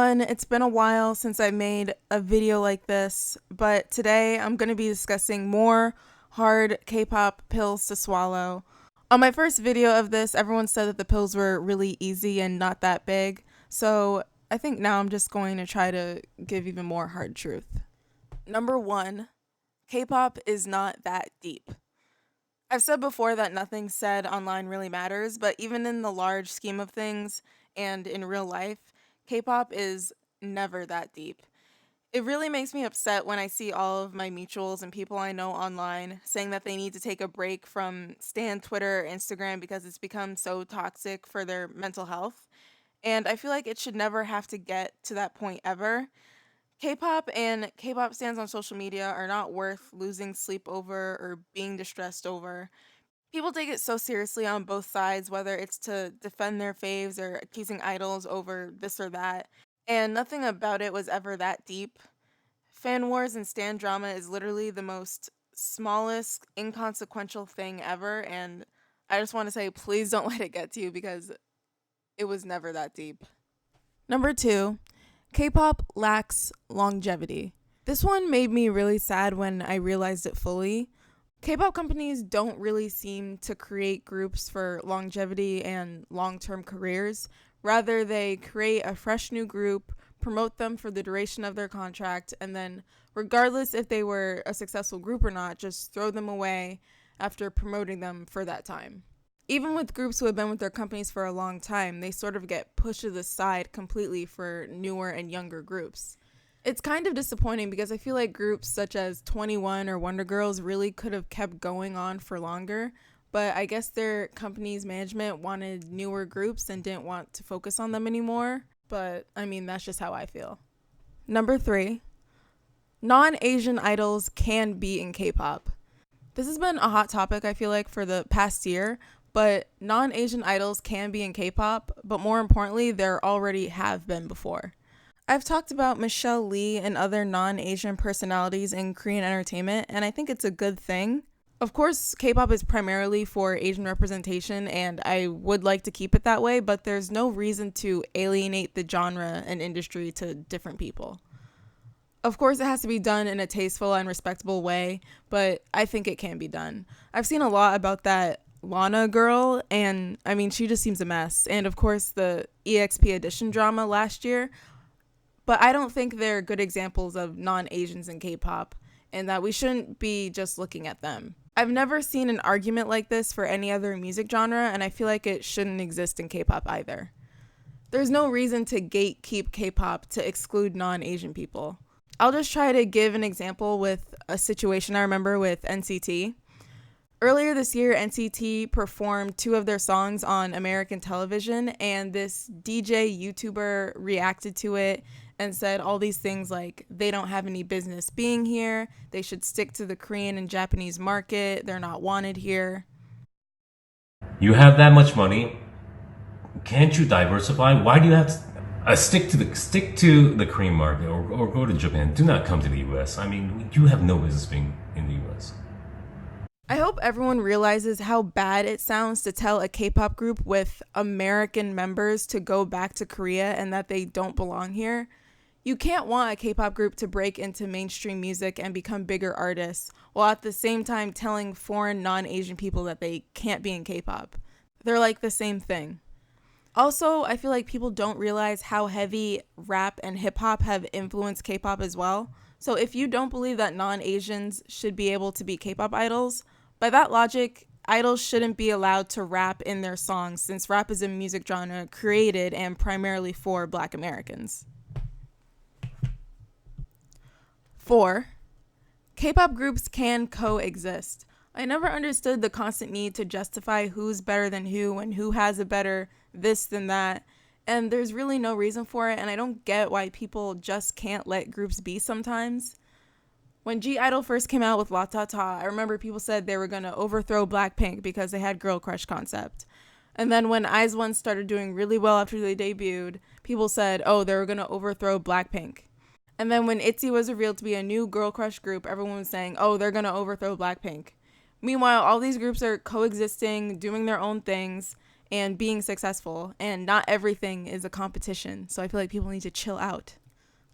everyone, it's been a while since I made a video like this, but today I'm going to be discussing more hard K-pop pills to swallow. On my first video of this, everyone said that the pills were really easy and not that big, so I think now I'm just going to try to give even more hard truth. Number 1, K-pop is not that deep. I've said before that nothing said online really matters, but even in the large scheme of things and in real life, K-pop is never that deep. It really makes me upset when I see all of my mutuals and people I know online saying that they need to take a break from stan Twitter or Instagram because it's become so toxic for their mental health. And I feel like it should never have to get to that point ever. K-pop and K-pop stans on social media are not worth losing sleep over or being distressed over. People take it so seriously on both sides, whether it's to defend their faves or accusing idols over this or that, and nothing about it was ever that deep. Fan wars and stan drama is literally the most smallest, inconsequential thing ever, and I just want to say, please don't let it get to you because it was never that deep. Number 2, K-pop lacks longevity. This one made me really sad when I realized it fully. K-pop companies don't really seem to create groups for longevity and long-term careers. Rather, they create a fresh new group, promote them for the duration of their contract, and then, regardless if they were a successful group or not, just throw them away after promoting them for that time. Even with groups who have been with their companies for a long time, they sort of get pushed to the side completely for newer and younger groups. It's kind of disappointing because I feel like groups such as 21 or Wonder Girls really could have kept going on for longer, but I guess their company's management wanted newer groups and didn't want to focus on them anymore, but I mean, that's just how I feel. Number 3, non-Asian idols can be in K-pop. This has been a hot topic, I feel like, for the past year, but non-Asian idols can be in K-pop, but more importantly, there already have been before. I've talked about Michelle Lee and other non-Asian personalities in Korean entertainment, and I think it's a good thing. Of course, K-pop is primarily for Asian representation, and I would like to keep it that way, but there's no reason to alienate the genre and industry to different people. Of course, it has to be done in a tasteful and respectable way, but I think it can be done. I've seen a lot about that Lana girl, and I mean, she just seems a mess. And of course, the EXP edition drama last year. But I don't think they're good examples of non-Asians in K-pop, and that we shouldn't be just looking at them. I've never seen an argument like this for any other music genre, and I feel like it shouldn't exist in K-pop either. There's no reason to gatekeep K-pop to exclude non-Asian people. I'll just try to give an example with a situation I remember with NCT. Earlier this year, NCT performed 2 of their songs on American television, and this DJ YouTuber reacted to it and said all these things like they don't have any business being here, they should stick to the Korean and Japanese market, they're not wanted here. You have that much money, can't you diversify? Why do you have to stick to the Korean market or go to Japan? Do not come to the US. I mean, you have no business being in the US. I hope everyone realizes how bad it sounds to tell a K-pop group with American members to go back to Korea and that they don't belong here. You can't want a K-pop group to break into mainstream music and become bigger artists, while at the same time telling foreign non-Asian people that they can't be in K-pop. They're like the same thing. Also, I feel like people don't realize how heavy rap and hip-hop have influenced K-pop as well. So if you don't believe that non-Asians should be able to be K-pop idols, by that logic, idols shouldn't be allowed to rap in their songs since rap is a music genre created and primarily for Black Americans. 4, K-pop groups can coexist. I never understood the constant need to justify who's better than who and who has a better this than that, and there's really no reason for it, and I don't get why people just can't let groups be sometimes. When G-Idol first came out with La Ta Ta, I remember people said they were going to overthrow Blackpink because they had girl crush concept. And then when IZ*ONE started doing really well after they debuted, people said, oh, they were going to overthrow Blackpink. And then when ITZY was revealed to be a new girl crush group, everyone was saying, oh, they're going to overthrow Blackpink. Meanwhile, all these groups are coexisting, doing their own things, and being successful, and not everything is a competition. So I feel like people need to chill out.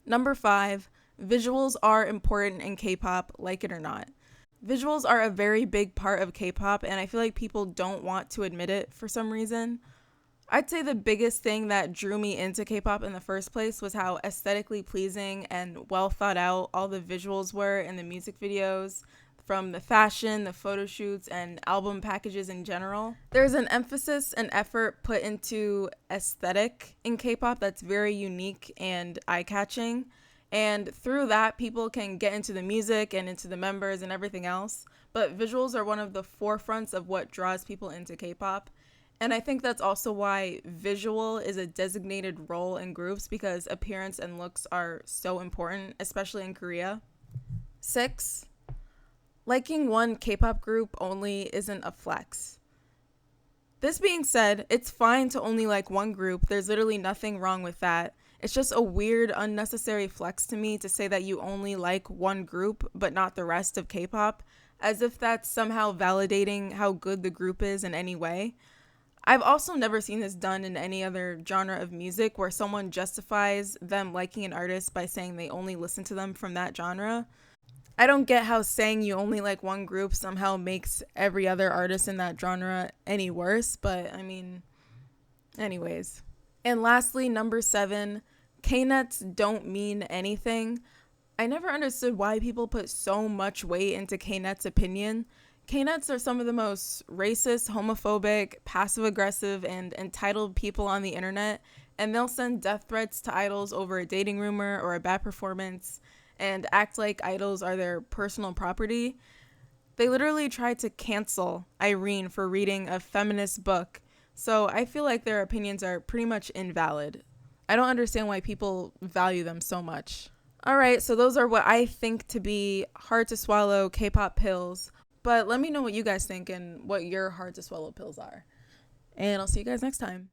Number 5, visuals are important in K-pop, like it or not. Visuals are a very big part of K-pop, and I feel like people don't want to admit it for some reason. I'd say the biggest thing that drew me into K-pop in the first place was how aesthetically pleasing and well thought out all the visuals were in the music videos, from the fashion, the photo shoots, and album packages in general. There's an emphasis and effort put into aesthetic in K-pop that's very unique and eye-catching. And through that, people can get into the music and into the members and everything else. But visuals are one of the forefronts of what draws people into K-pop. And I think that's also why visual is a designated role in groups, because appearance and looks are so important, especially in Korea. 6, liking one K-pop group only isn't a flex. This being said, it's fine to only like one group. There's literally nothing wrong with that. It's just a weird, unnecessary flex to me to say that you only like one group but not the rest of K-pop, as if that's somehow validating how good the group is in any way. I've also never seen this done in any other genre of music, where someone justifies them liking an artist by saying they only listen to them from that genre. I don't get how saying you only like one group somehow makes every other artist in that genre any worse, but I mean, anyways. And lastly, number 7, K-nets don't mean anything. I never understood why people put so much weight into K-nets' opinion. K-nets are some of the most racist, homophobic, passive-aggressive, and entitled people on the internet, and they'll send death threats to idols over a dating rumor or a bad performance, and act like idols are their personal property. They literally tried to cancel Irene for reading a feminist book, so I feel like their opinions are pretty much invalid. I don't understand why people value them so much. Alright, so those are what I think to be hard to swallow K-pop pills. But let me know what you guys think and what your hard to swallow pills are. And I'll see you guys next time.